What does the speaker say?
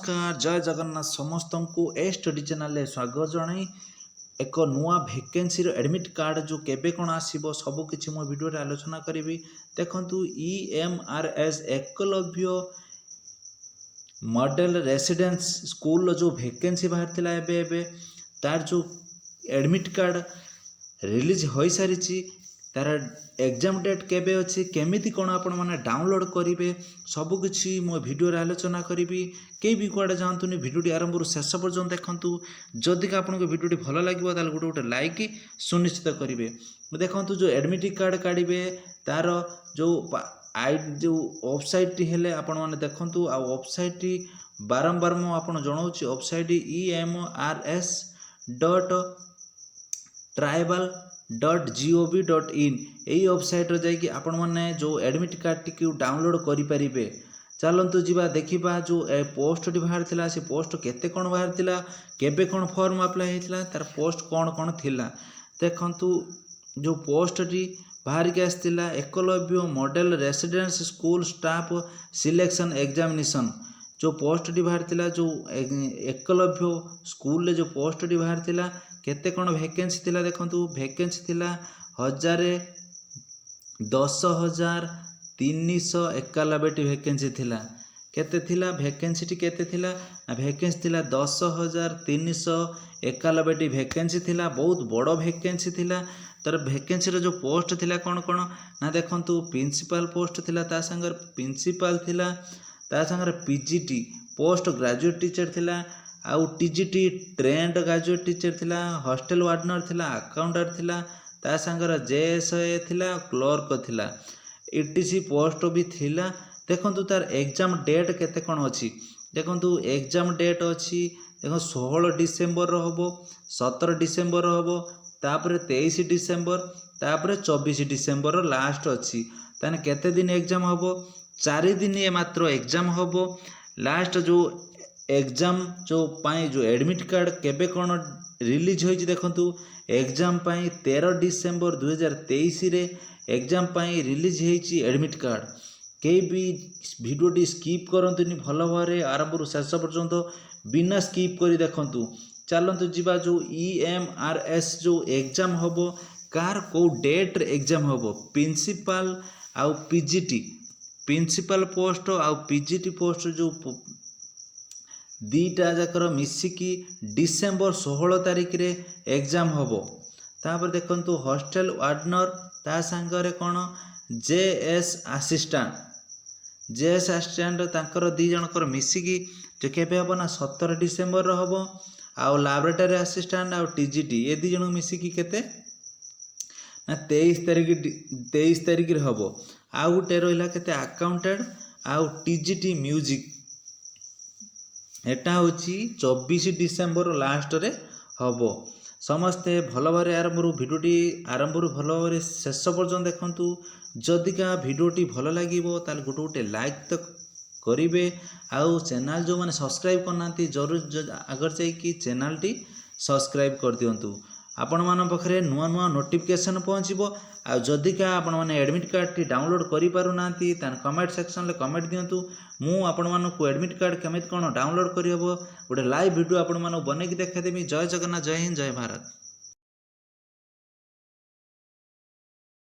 नमस्कार जय जगन्नाथ समस्त को ए स्टडी चैनल स्वागत जनाई एक नुआ वैकेंसी एडमिट कार्ड जो केबे कौन आसीबो सब किछि मो वीडियो रे आलोचना करिवि। देखंतु EMRS Eklavya model residence school जो वैकेंसी बाहर थिला एबे तार जो एडमिट कार्ड रिलीज हो सारी तार एग्जाम डेट केबे अच्छी केमिति कौन आपण मैंने डाउनलोड करेंगे सबकि मो भिडियो आलोचना करी कई भी कड़े जातुनि भिडियो आरंभ शेष पर्यटन देखूँ जदि आपको भिडियो भल लगे गोटे गोटे लाइक सुनिश्चित करेंगे। देखो जो एडमिट कार्ड काढ़े तार जो जो वेबसाइट हेले आपण मैंने देखूँ आ वेबसाइट बारंबार मुझे जनाऊँगी वेबसाइट EMRS.tribal.gov.in यही वेबसाइट जाकि आपण मैंने जो एडमिट कार्ड टी डाउनलोड करेंगे। चलतु जीवा देखा जो पोस्ट बाहर थिला से पोस्ट केते कौन बाहर थिला केबे कौन फॉर्म अप्लाई होता तार पोस्ट कौन कौन थिला। देखंतु जो पोस्ट टी बाहर के आसला Eklavya model residence school staff selection examination जो पोस्ट टी बाहर थिला जो एकलव्य स्कूल जो पोस्ट टी बाहर थिला केते कौन वैकेंसी थिला। देखंतु वैकेंसी थिला 10,391 वैकेंसी थिला। केते थिला वैकेंसी टी केते थिला वैकेंसी थिला 10,391 वैकेंसी थिला। बहुत बड़ वैकेंसी थिला। तर वैकेंसी जो पोस्ट थिला कौन कौन ना देखंतु प्रिंसिपल पोस्ट थिला ता संगर प्रिंसिपल थिला ता संगर पीजीटी पोस्ट ग्रेजुएट टीचर थिला आउ टीजीटी ट्रेंड ग्रेजुएट टीचर थिला हॉस्टल वार्डनर थिला अकाउंटेंट थिला ता संगर जेएसए थिला क्लर्क थिला ईटीसी पोस्ट भी थिला। देखंतु तार एग्जाम डेट केते कोन अछि देखंतु एग्जाम डेट अछि देखो 16 डिसेंबर रो हबो 17 डिसेंबर रो हबो तापर 23 डिसेंबर तापर 24 डिसेंबर रो लास्ट अछि ताने केते दिन एग्जाम हबो 4 दिन ये मात्र एग्जाम हबो। लास्ट जो एग्जाम जो पाई जो एडमिट कार्ड केबे कौन रिलीज होइछि देखंतु एग्जाम पाई 13 डिसेंबर 2023 रे एग्जाम पाई रिलीज होइछि एडमिट कार्ड। कई भी भिडियोटी स्किप करंतुनी भल भाव आरंभ शेष पर्यंत बिना स्किप करी देखंतु। चलतु जीवा जो EMRS जो एग्जाम हबो कार को डेट एग्जाम हबो प्रिंसिपल आउ पीजीटी प्रिंसिपल पोस्ट आउ पीजीटी पोस्ट जो दीटा जाकर मिसिकी डिसेंबर 16 तारिख रे एग्जाम हबो। तापर देखंतु हॉस्टल वार्डनर ता संगरे कोन जेएस असिस्टेंट तांकर दी जनकर मिसिकी जो केबे हबो ना 17 डिसेंबर रो हबो आउ लैबोरेटरी असिस्टेंट आउ टीजीटी ए दी जन मिसिकी केते ना 23 तारिख रे हबो। आउ गुटे रहिला केते अकाउंटेंट आउ टीजीटी म्यूजिक एटा होची 24 डिसेंबर लास्ट रे हबो। समस्ते भल भाव आरंभ भिडियोटी आरंभ भल भाव शेष पर्यटन देखंतु जदिका भिडियोटी भल लगे ताल गोटे गोटे लाइक तो करेंगे आउ चैनल जो मैंने सब्सक्राइब करना जरूर आगर जाकि चैनल टी सब्सक्राइब कर दिंतु आपण मान पाखे नुआ नुआ नोटिफिकेशन पहुँचो। आ जदिका आपण मैंने एडमिट कार्ड टी डाउनलोड करि पारु नांती तान कमेंट सेक्शन ले कमेंट दिंतु मु आपण मानकु एडमिट कार्ड केमिति कोन डाउनलोड करि हबो गोटे लाइव वीडियो आपण मानकु बनेकी देखादेमी। जय जगन्नाथ जय हिंद जय भारत।